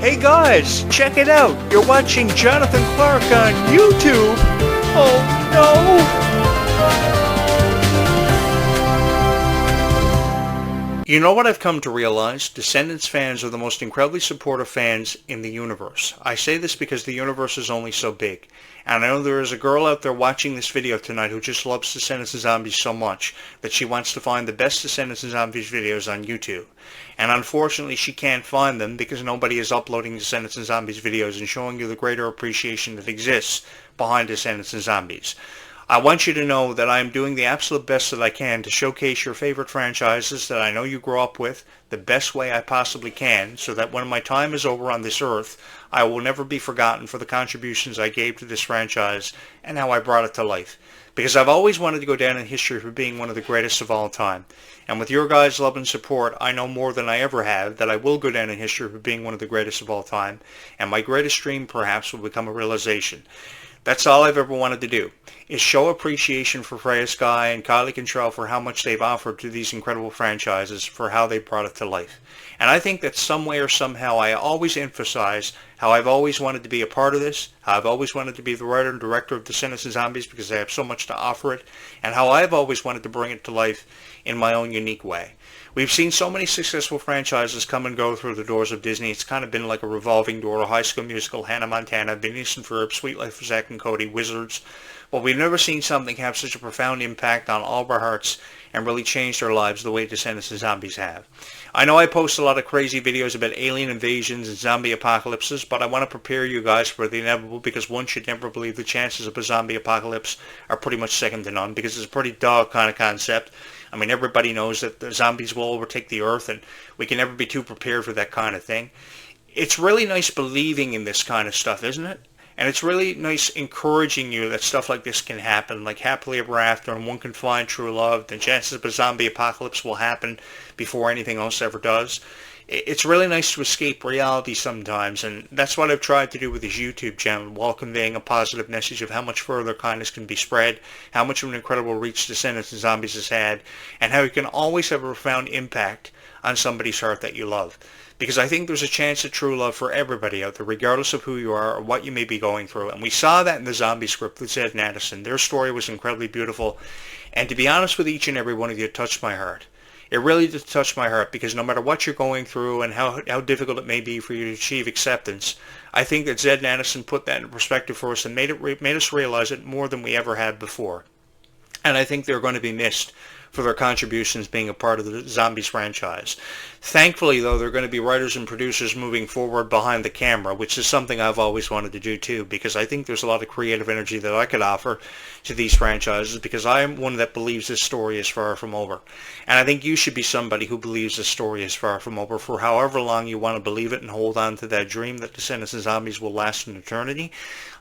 Hey guys, check it out. You're watching Jonathan Clarke on YouTube. Oh no! You know what I've come to realize? Descendants fans are the most incredibly supportive fans in the universe. I say this because the universe is only so big. And I know there is a girl out there watching this video tonight who just loves Descendants and Zombies so much that she wants to find the best Descendants and Zombies videos on YouTube. And unfortunately she can't find them because nobody is uploading Descendants and Zombies videos and showing you the greater appreciation that exists behind Descendants and Zombies. I want you to know that I am doing the absolute best that I can to showcase your favorite franchises that I know you grew up with the best way I possibly can, so that when my time is over on this earth, I will never be forgotten for the contributions I gave to this franchise and how I brought it to life. Because I've always wanted to go down in history for being one of the greatest of all time. And with your guys' love and support, I know more than I ever have that I will go down in history for being one of the greatest of all time. And my greatest dream, perhaps, will become a realization. That's all I've ever wanted to do, is show appreciation for Freya Sky and Kylie Control for how much they've offered to these incredible franchises, for how they brought it to life. And I think that some way or somehow I always emphasize how I've always wanted to be a part of this, how I've always wanted to be the writer and director of Descendants and Zombies because I have so much to offer it, and how I've always wanted to bring it to life in my own unique way. We've seen so many successful franchises come and go through the doors of Disney. It's kind of been like a revolving door. High School Musical, Hannah Montana, Phineas and Ferb, Sweet Life of Zack and Cody, Wizards. But we've never seen something have such a profound impact on all of our hearts and really changed our lives the way Descendants and Zombies have. I know I post a lot of crazy videos about alien invasions and zombie apocalypses, but I want to prepare you guys for the inevitable, because one should never believe the chances of a zombie apocalypse are pretty much second to none, because it's a pretty dog kind of concept. I mean, everybody knows that the zombies will overtake the earth, and we can never be too prepared for that kind of thing. It's really nice believing in this kind of stuff, isn't it? And it's really nice encouraging you that stuff like this can happen, like happily ever after, and one can find true love. The chances of a zombie apocalypse will happen before anything else ever does. It's really nice to escape reality sometimes, and that's what I've tried to do with this YouTube channel, while conveying a positive message of how much further kindness can be spread, how much of an incredible reach Descendants and Zombies has had, and how you can always have a profound impact on somebody's heart that you love. Because I think there's a chance at true love for everybody out there, regardless of who you are or what you may be going through. And we saw that in the zombie script with Zed and Addison. Their story was incredibly beautiful. And to be honest with each and every one of you, it touched my heart. It really did touch my heart, because no matter what you're going through and how difficult it may be for you to achieve acceptance, I think that Zed and Addison put that in perspective for us and made us realize it more than we ever had before. And I think they're going to be missed for their contributions being a part of the Zombies franchise. Thankfully, though, they're going to be writers and producers moving forward behind the camera, which is something I've always wanted to do too, because I think there's a lot of creative energy that I could offer to these franchises, because I am one that believes this story is far from over. And I think you should be somebody who believes this story is far from over for however long you want to believe it, and hold on to that dream that Descendants and Zombies will last an eternity.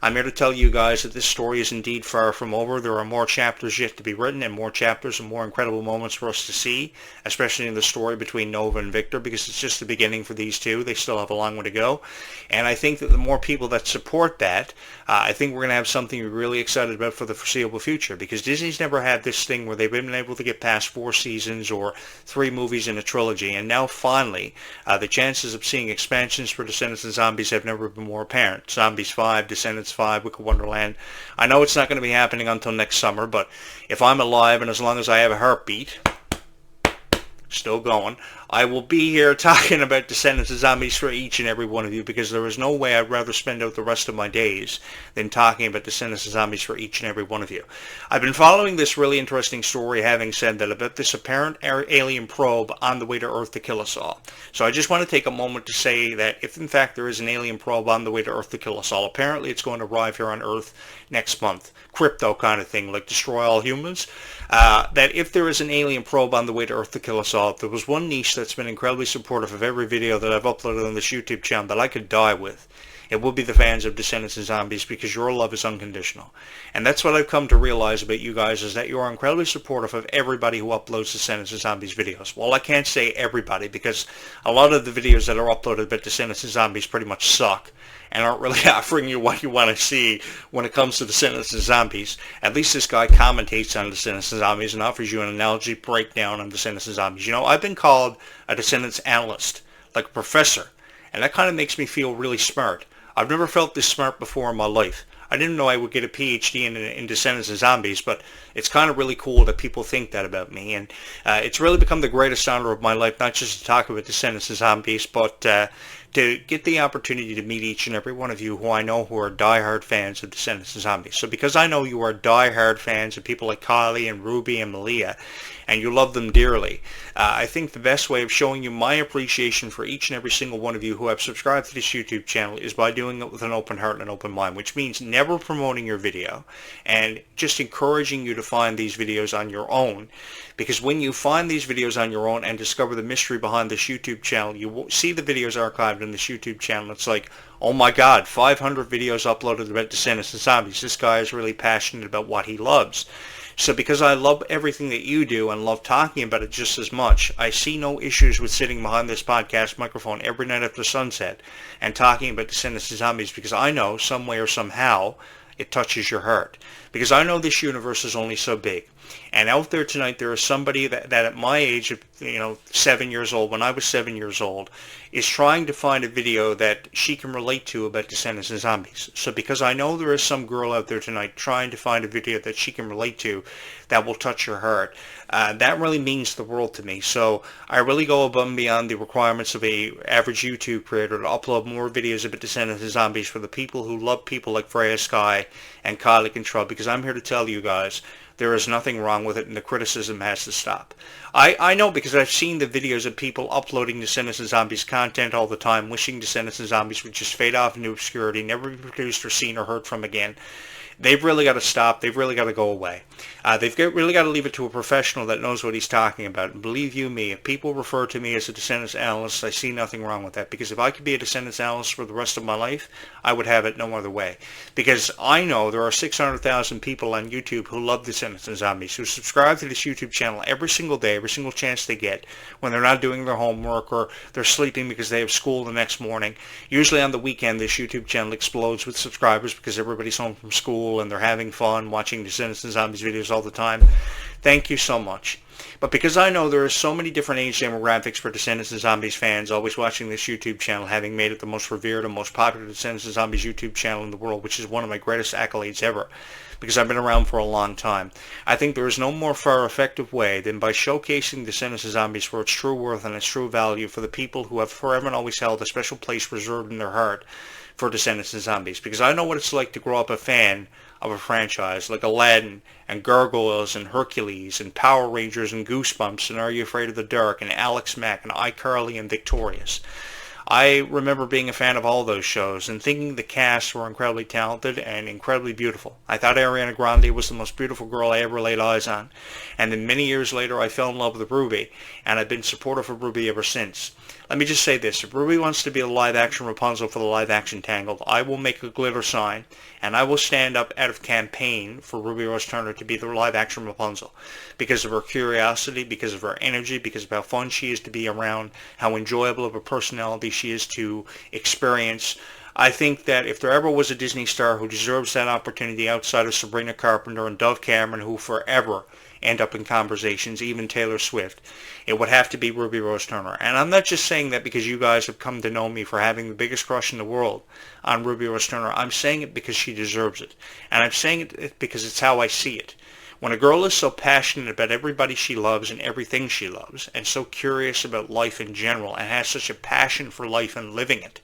I'm here to tell you guys that this story is indeed far from over. There are more chapters yet to be written, and more chapters and more incredible moments for us to see, especially in the story between Nova and Victor, because it's just the beginning for these two. They still have a long way to go. And I think that the more people that support that, I think we're going to have something we're really excited about for the foreseeable future, because Disney's never had this thing where they've been able to get past 4 seasons or 3 movies in a trilogy. And now finally, the chances of seeing expansions for Descendants and Zombies have never been more apparent. Zombies 5, Descendants 5, Wicked Wonderland. I know it's not going to be happening until next summer, but if I'm alive and as long as I have a heartbeat, still going, I will be here talking about Descendants and Zombies for each and every one of you, because there is no way I'd rather spend out the rest of my days than talking about Descendants and Zombies for each and every one of you. I've been following this really interesting story, having said that, about this apparent alien probe on the way to Earth to kill us all. So I just want to take a moment to say that if in fact there is an alien probe on the way to Earth to kill us all, apparently it's going to arrive here on Earth next month. Crypto kind of thing, like destroy all humans. That if there is an alien probe on the way to Earth to kill us all, if there was one niche that's been incredibly supportive of every video that I've uploaded on this YouTube channel that I could die with, it will be the fans of Descendants and Zombies, because your love is unconditional. And that's what I've come to realize about you guys, is that you are incredibly supportive of everybody who uploads Descendants and Zombies videos. Well, I can't say everybody, because a lot of the videos that are uploaded about Descendants and Zombies pretty much suck and aren't really offering you what you want to see when it comes to Descendants and Zombies. At least this guy commentates on Descendants and Zombies and offers you an analogy breakdown on Descendants and Zombies. You know, I've been called a Descendants analyst, like a professor. And that kind of makes me feel really smart. I've never felt this smart before in my life. I didn't know I would get a PhD in Descendants and Zombies, but it's kind of really cool that people think that about me. And it's really become the greatest honor of my life, not just to talk about Descendants and Zombies, but to get the opportunity to meet each and every one of you who I know who are diehard fans of Descendants and Zombies. So because I know you are diehard fans of people like Kylie and Ruby and Malia, and you love them dearly, I think the best way of showing you my appreciation for each and every single one of you who have subscribed to this YouTube channel is by doing it with an open heart and an open mind, which means never promoting your video and just encouraging you to find these videos on your own. Because when you find these videos on your own and discover the mystery behind this YouTube channel, you will see the videos archived in this YouTube channel. It's like, oh my God, 500 videos uploaded about Descendants and Zombies. This guy is really passionate about what he loves. So because I love everything that you do and love talking about it just as much, I see no issues with sitting behind this podcast microphone every night after sunset and talking about Descendants and Zombies, because I know some way or somehow it touches your heart. Because I know this universe is only so big. And out there tonight, there is somebody that at my age of 7 years old, when I was 7 years old, is trying to find a video that she can relate to about Descendants and Zombies. So because I know there is some girl out there tonight trying to find a video that she can relate to that will touch her heart, that really means the world to me. So I really go above and beyond the requirements of a average YouTube creator to upload more videos about Descendants and Zombies for the people who love people like Freya Sky and Kylie Control, because I'm here to tell you guys there is nothing wrong with it, and the criticism has to stop. I know, because I've seen the videos of people uploading Descendants and Zombies content all the time, wishing Descendants and Zombies would just fade off into obscurity, never be produced or seen or heard from again. They've really got to stop. They've really got to go away. They've really got to leave it to a professional that knows what he's talking about. And believe you me, if people refer to me as a Descendants analyst, I see nothing wrong with that. Because if I could be a Descendants analyst for the rest of my life, I would have it no other way. Because I know there are 600,000 people on YouTube who love Descendants and Zombies, who subscribe to this YouTube channel every single day, every single chance they get, when they're not doing their homework or they're sleeping because they have school the next morning. Usually on the weekend, this YouTube channel explodes with subscribers because everybody's home from school and they're having fun watching Descendants and Zombies videos all the time. Thank you so much. But because I know there are so many different age demographics for Descendants and Zombies fans always watching this YouTube channel, having made it the most revered and most popular Descendants and Zombies YouTube channel in the world, which is one of my greatest accolades ever, because I've been around for a long time, I think there is no more far effective way than by showcasing Descendants and Zombies for its true worth and its true value for the people who have forever and always held a special place reserved in their heart for Descendants and Zombies. Because I know what it's like to grow up a fan of a franchise like Aladdin and Gargoyles and Hercules and Power Rangers and Goosebumps and Are You Afraid of the Dark and Alex Mack and iCarly and Victorious. I remember being a fan of all those shows and thinking the cast were incredibly talented and incredibly beautiful. I thought Ariana Grande was the most beautiful girl I ever laid eyes on. And then many years later I fell in love with Ruby, and I've been supportive of Ruby ever since. Let me just say this, if Ruby wants to be a live-action Rapunzel for the live-action Tangled, I will make a glitter sign, and I will stand up out of campaign for Ruby Rose Turner to be the live-action Rapunzel, because of her curiosity, because of her energy, because of how fun she is to be around, how enjoyable of a personality she is to experience. I think that if there ever was a Disney star who deserves that opportunity outside of Sabrina Carpenter and Dove Cameron, who forever end up in conversations, even Taylor Swift, it would have to be Ruby Rose Turner. And I'm not just saying that because you guys have come to know me for having the biggest crush in the world on Ruby Rose Turner. I'm saying it because she deserves it. And I'm saying it because it's how I see it. When a girl is so passionate about everybody she loves and everything she loves, and so curious about life in general, and has such a passion for life and living it,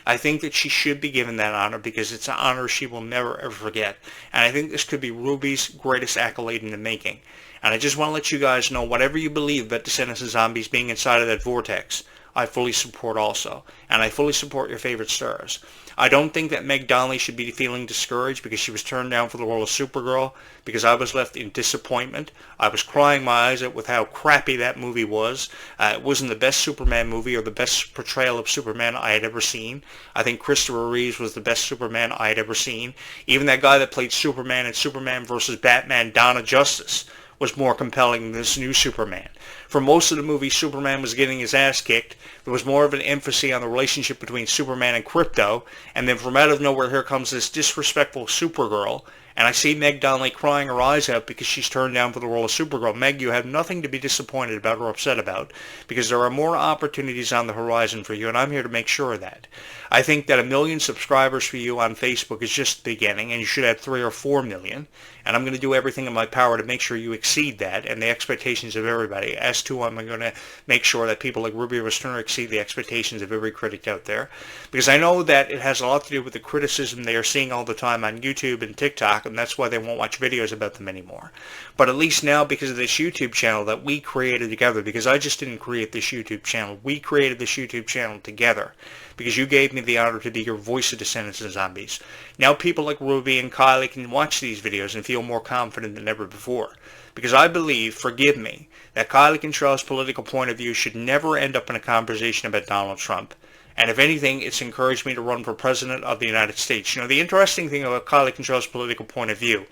I think that she should be given that honor, because it's an honor she will never ever forget. And I think this could be Ruby's greatest accolade in the making. And I just want to let you guys know, whatever you believe about Descendants and Zombies being inside of that vortex, I fully support also. And I fully support your favorite stars. I don't think that Meg Donnelly should be feeling discouraged because she was turned down for the role of Supergirl, because I was left in disappointment. I was crying my eyes out with how crappy that movie was. It wasn't the best Superman movie or the best portrayal of Superman I had ever seen. I think Christopher Reeves was the best Superman I had ever seen. Even that guy that played Superman in Superman vs. Batman, Donna Justice, was more compelling than this new Superman. For most of the movie, Superman was getting his ass kicked. There was more of an emphasis on the relationship between Superman and Krypto, and then from out of nowhere, here comes this disrespectful Supergirl, And I see Meg Donnelly crying her eyes out because she's turned down for the role of Supergirl. Meg, you have nothing to be disappointed about or upset about, because there are more opportunities on the horizon for you, and I'm here to make sure of that. I think that 1 million subscribers for you on Facebook is just the beginning, and you should have 3 or 4 million. And I'm going to do everything in my power to make sure you exceed that and the expectations of everybody. As to, I'm going to make sure that people like Ruby Turner exceed the expectations of every critic out there. Because I know that it has a lot to do with the criticism they are seeing all the time on YouTube and TikTok, and that's why they won't watch videos about them anymore. But at least now, because of this YouTube channel that we created together, because I just didn't create this YouTube channel, we created this YouTube channel together, because you gave me the honor to be your voice of Descendants and Zombies. Now people like Ruby and Kylie can watch these videos and feel more confident than ever before. Because I believe, forgive me, that Kylie Control's political point of view should never end up in a conversation about Donald Trump. And if anything, it's encouraged me to run for President of the United States. You know, the interesting thing about Kylie Control's political point of view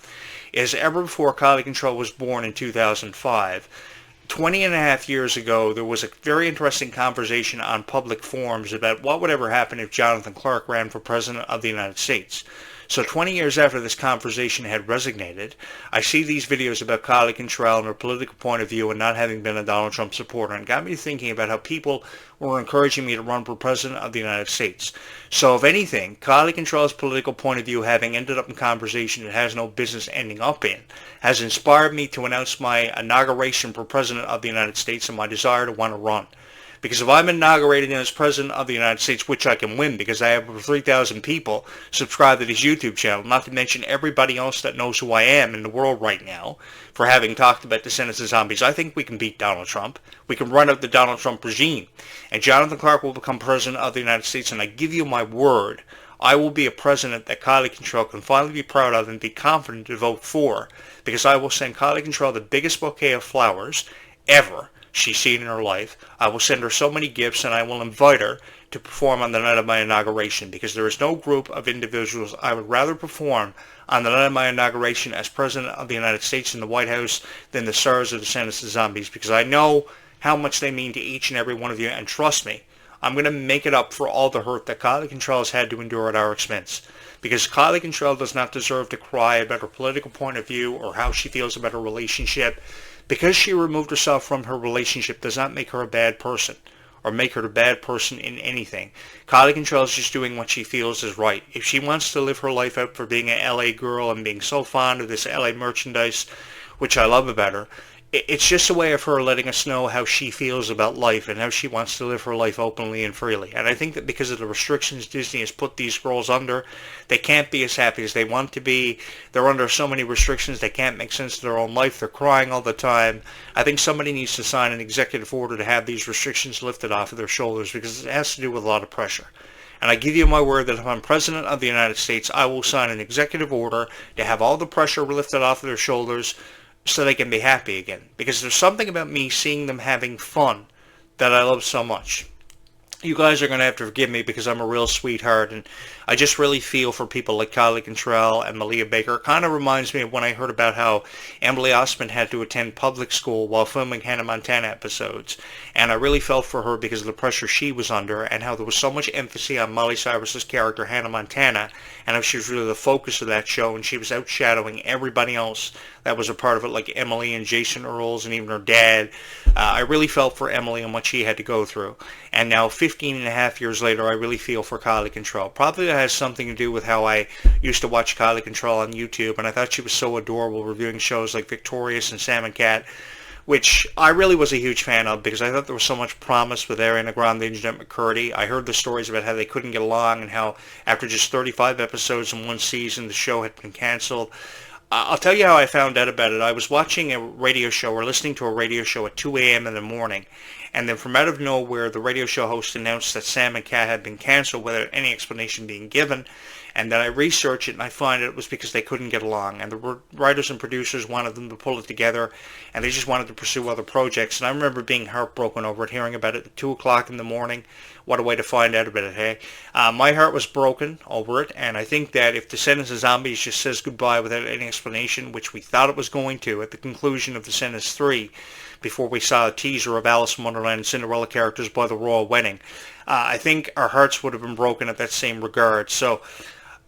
is ever before Kylie Control was born in 2005, 20 and a half years ago, there was a very interesting conversation on public forums about what would ever happen if Jonathan Clarke ran for President of the United States. So 20 years after this conversation had resonated, I see these videos about Kylie Control and her political point of view and not having been a Donald Trump supporter, and got me thinking about how people were encouraging me to run for President of the United States. So if anything, Kylie Control's political point of view, having ended up in conversation it has no business ending up in, has inspired me to announce my inauguration for President of the United States and my desire to want to run. Because if I'm inaugurated as President of the United States, which I can win because I have over 3,000 people subscribed to this YouTube channel, not to mention everybody else that knows who I am in the world right now for having talked about Descendants and Zombies, I think we can beat Donald Trump. We can run out the Donald Trump regime. And Jonathan Clarke will become President of the United States, and I give you my word, I will be a president that Kylie Control can finally be proud of and be confident to vote for, because I will send Kylie Control the biggest bouquet of flowers ever she's seen in her life. I will send her so many gifts, and I will invite her to perform on the night of my inauguration, because there is no group of individuals I would rather perform on the night of my inauguration as President of the United States in the White House than the stars of Descendants and Zombies, because I know how much they mean to each and every one of you, and trust me, I'm going to make it up for all the hurt that Kylie Control has had to endure at our expense. Because Kylie Control does not deserve to cry about her political point of view or how she feels about her relationship. Because she removed herself from her relationship does not make her a bad person or make her a bad person in anything. Kylie Control is just doing what she feels is right. If she wants to live her life out for being an LA girl and being so fond of this LA merchandise, which I love about her, it's just a way of her letting us know how she feels about life and how she wants to live her life openly and freely. And I think that because of the restrictions Disney has put these girls under, they can't be as happy as they want to be. They're under so many restrictions they can't make sense of their own life. They're crying all the time. I think somebody needs to sign an executive order to have these restrictions lifted off of their shoulders, because it has to do with a lot of pressure. And I give you my word that if I'm President of the United States, I will sign an executive order to have all the pressure lifted off of their shoulders so they can be happy again. Because there's something about me seeing them having fun that I love so much. You guys are going to have to forgive me because I'm a real sweetheart, and I just really feel for people like Kylie Control and Malia Baker. It kind of reminds me of when I heard about how Emily Osment had to attend public school while filming Hannah Montana episodes. And I really felt for her because of the pressure she was under, and how there was so much emphasis on Miley Cyrus's character, Hannah Montana, and how she was really the focus of that show, and she was outshadowing everybody else that was a part of it, like Emily and Jason Earls and even her dad. I really felt for Emily and what she had to go through. And now 15 and a half years later, I really feel for Kylie Control. Probably that has something to do with how I used to watch Kylie Control on YouTube, and I thought she was so adorable reviewing shows like Victorious and Sam and Cat, which I really was a huge fan of because I thought there was so much promise with Ariana Grande and Jeanette McCurdy. I heard the stories about how they couldn't get along and how after just 35 episodes in one season, the show had been canceled. I'll tell you how I found out about it. I was watching a radio show or listening to a radio show at 2 a.m. in the morning, and then from out of nowhere, the radio show host announced that Sam and Cat had been canceled without any explanation being given. And then I researched it, and I find it was because they couldn't get along. And the writers and producers wanted them to pull it together, and they just wanted to pursue other projects. And I remember being heartbroken over it, hearing about it at 2 o'clock in the morning. What a way to find out about it, hey? My heart was broken over it, and I think that if Descendants of Zombies just says goodbye without any explanation, which we thought it was going to at the conclusion of Descendants 3, before we saw a teaser of Alice in Wonderland and Cinderella characters by the royal wedding, I think our hearts would have been broken at that same regard. So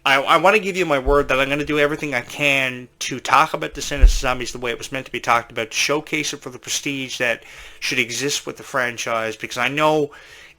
I want to give you my word that I'm going to do everything I can to talk about Descendants of Zombies the way it was meant to be talked about, to showcase it for the prestige that should exist with the franchise, because I know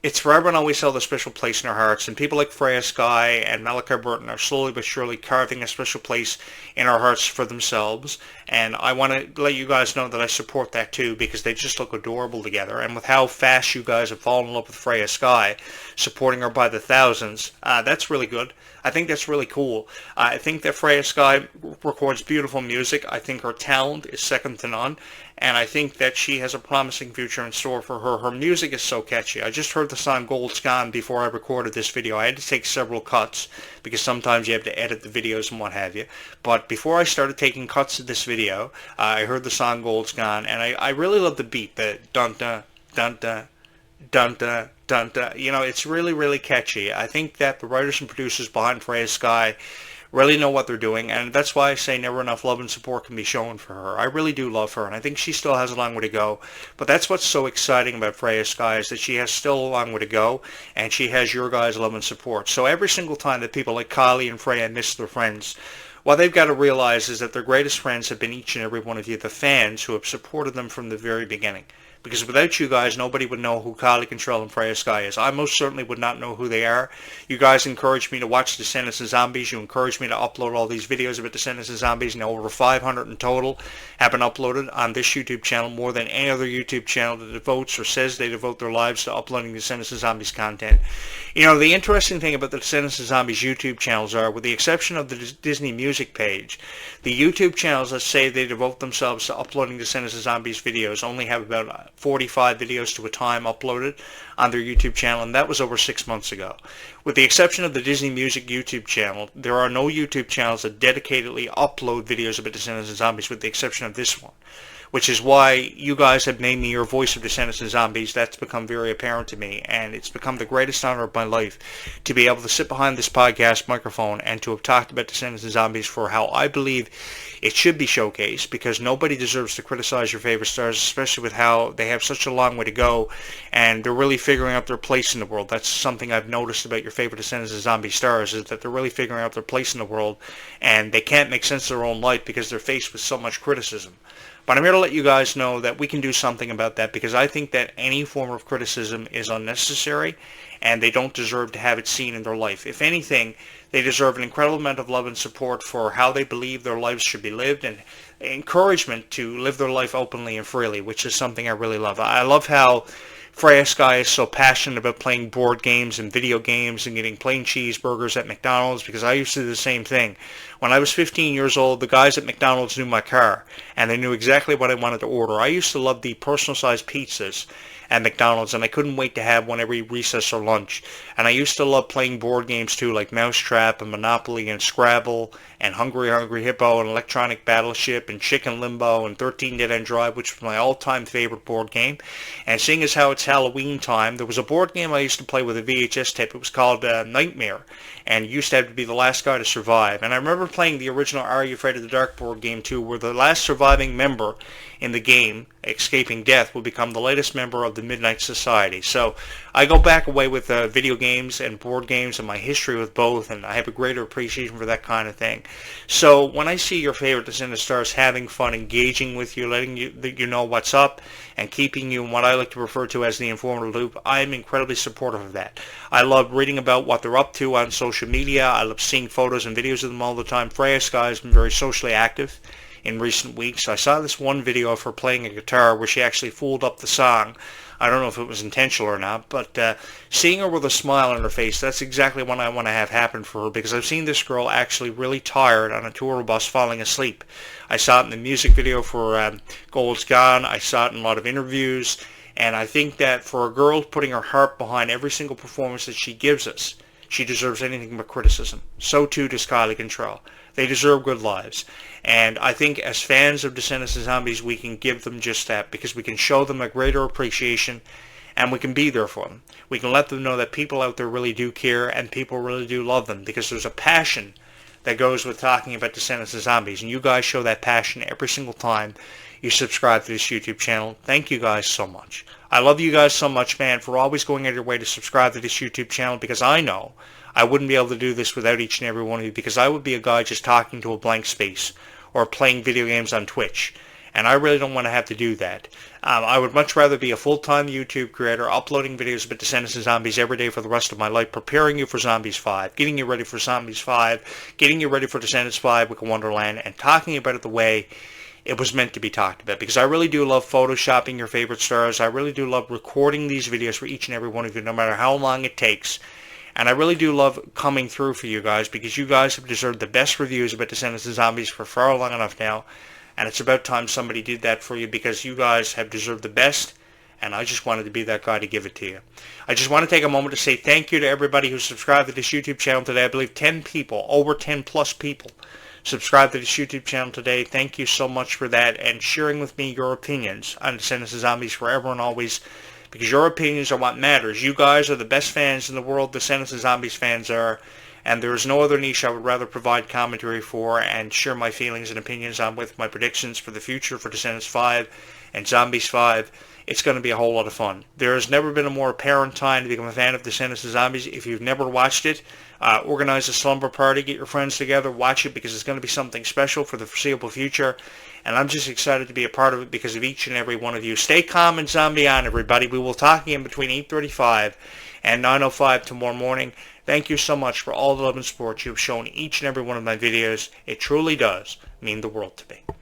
it's forever and always held a special place in our hearts, and people like Freya Sky and Malachi Burton are slowly but surely carving a special place in our hearts for themselves, and I want to let you guys know that I support that too, because they just look adorable together, and with how fast you guys have fallen in love with Freya Sky, supporting her by the thousands, that's really good. I think that's really cool. I think that Freya Sky records beautiful music. I think her talent is second to none, and I think that she has a promising future in store for her. Her music is so catchy. I just heard the song Gold's Gone before I recorded this video. I had to take several cuts because sometimes you have to edit the videos and what have you. But before I started taking cuts of this video, I heard the song Gold's Gone, and I really love the beat, the dun-dun, dun-dun, dun-dun, dun-dun. You know, it's really, really catchy. I think that the writers and producers behind Freya Sky really know what they're doing, and that's why I say never enough love and support can be shown for her. I really do love her, and I think she still has a long way to go, but that's what's so exciting about Freya Sky, is that she has still a long way to go, and she has your guys' love and support. So every single time that people like Kylie and Freya miss their friends, what they've got to realize is that their greatest friends have been each and every one of you, the fans, who have supported them from the very beginning. Because without you guys, nobody would know who Kylie Control and Freya Sky is. I most certainly would not know who they are. You guys encouraged me to watch Descendants of Zombies. You encouraged me to upload all these videos about Descendants of Zombies. Now over 500 in total have been uploaded on this YouTube channel, more than any other YouTube channel that devotes or says they devote their lives to uploading Descendants of Zombies content. You know, the interesting thing about the Descendants of Zombies YouTube channels are, with the exception of the Disney music page, the YouTube channels that say they devote themselves to uploading Descendants of Zombies videos only have about 45 videos to a time uploaded on their YouTube channel, and that was over 6 months ago. With the exception of the Disney Music YouTube channel, there are no YouTube channels that dedicatedly upload videos about Descendants of Zombies, with the exception of this one, which is why you guys have named me your voice of Descendants of Zombies. That's become very apparent to me, and it's become the greatest honor of my life to be able to sit behind this podcast microphone and to have talked about Descendants of Zombies for how I believe it should be showcased, because nobody deserves to criticize your favorite stars, especially with how they have such a long way to go, and they're really figuring out their place in the world. That's something I've noticed about your favorite Descendants of Zombie stars, is that they're really figuring out their place in the world, and they can't make sense of their own life because they're faced with so much criticism. But I'm here to let you guys know that we can do something about that, because I think that any form of criticism is unnecessary, and they don't deserve to have it seen in their life. If anything, they deserve an incredible amount of love and support for how they believe their lives should be lived, and encouragement to live their life openly and freely, which is something I really love. I love how Freya Sky is so passionate about playing board games and video games and getting plain cheeseburgers at McDonald's, because I used to do the same thing. When I was 15 years old, the guys at McDonald's knew my car, and they knew exactly what I wanted to order. I used to love the personal-sized pizzas at McDonald's, and I couldn't wait to have one every recess or lunch. And I used to love playing board games too, like Mousetrap and Monopoly and Scrabble and Hungry Hungry Hippo and Electronic Battleship and Chicken Limbo and 13 Dead End Drive, which was my all-time favorite board game. And seeing as how it's Halloween time, there was a board game I used to play with a VHS tape. It was called Nightmare, and you used to have to be the last guy to survive. And I remember playing the original Are You Afraid of the Dark board game too, where the last surviving member in the game, escaping death, will become the latest member of the Midnight Society. So I go back away with video games and board games and my history with both, and I have a greater appreciation for that kind of thing. So when I see your favorite Descendant stars having fun, engaging with you, letting you know what's up, and keeping you in what I like to refer to as the informative loop, I am incredibly supportive of that. I love reading about what they're up to on social media. I love seeing photos and videos of them all the time. Freya Sky has been very socially active in recent weeks. I saw this one video of her playing a guitar where she actually fooled up the song. I don't know if it was intentional or not, but seeing her with a smile on her face, that's exactly what I want to have happen for her, because I've seen this girl actually really tired on a tour bus falling asleep. I saw it in the music video for Gold's Gone. I saw it in a lot of interviews, and I think that for a girl putting her heart behind every single performance that she gives us, she deserves anything but criticism. So too does Kylie Control. They deserve good lives. And I think as fans of Descendants of Zombies, we can give them just that, because we can show them a greater appreciation, and we can be there for them. We can let them know that people out there really do care, and people really do love them, because there's a passion that goes with talking about Descendants of Zombies, and you guys show that passion every single time you subscribe to this YouTube channel. Thank you guys so much. I love you guys so much, man, for always going out of your way to subscribe to this YouTube channel, because I know I wouldn't be able to do this without each and every one of you, because I would be a guy just talking to a blank space or playing video games on Twitch. And I really don't want to have to do that. I would much rather be a full-time YouTube creator, uploading videos about Descendants and Zombies every day for the rest of my life, preparing you for Zombies 5, getting you ready for Zombies 5, getting you ready for Descendants 5, Wicked Wonderland, and talking about it the way it was meant to be talked about. Because I really do love photoshopping your favorite stars. I really do love recording these videos for each and every one of you, no matter how long it takes. And I really do love coming through for you guys, because you guys have deserved the best reviews about Descendants and Zombies for far long enough now. And it's about time somebody did that for you, because you guys have deserved the best, and I just wanted to be that guy to give it to you. I just want to take a moment to say thank you to everybody who subscribed to this YouTube channel today. I believe 10 people, over 10 plus people, subscribed to this YouTube channel today. Thank you so much for that, and sharing with me your opinions on Descendants and Zombies forever and always, because your opinions are what matters. You guys are the best fans in the world. Descendants and Zombies fans are. And there is no other niche I would rather provide commentary for and share my feelings and opinions on with my predictions for the future for Descendants 5 and Zombies 5. It's going to be a whole lot of fun. There has never been a more apparent time to become a fan of Descendants and Zombies. If you've never watched it, organize a slumber party, get your friends together, watch it, because it's going to be something special for the foreseeable future. And I'm just excited to be a part of it because of each and every one of you. Stay calm and zombie on, everybody. We will talk again between 8:35 and 9:05 tomorrow morning. Thank you so much for all the love and support you've shown each and every one of my videos. It truly does mean the world to me.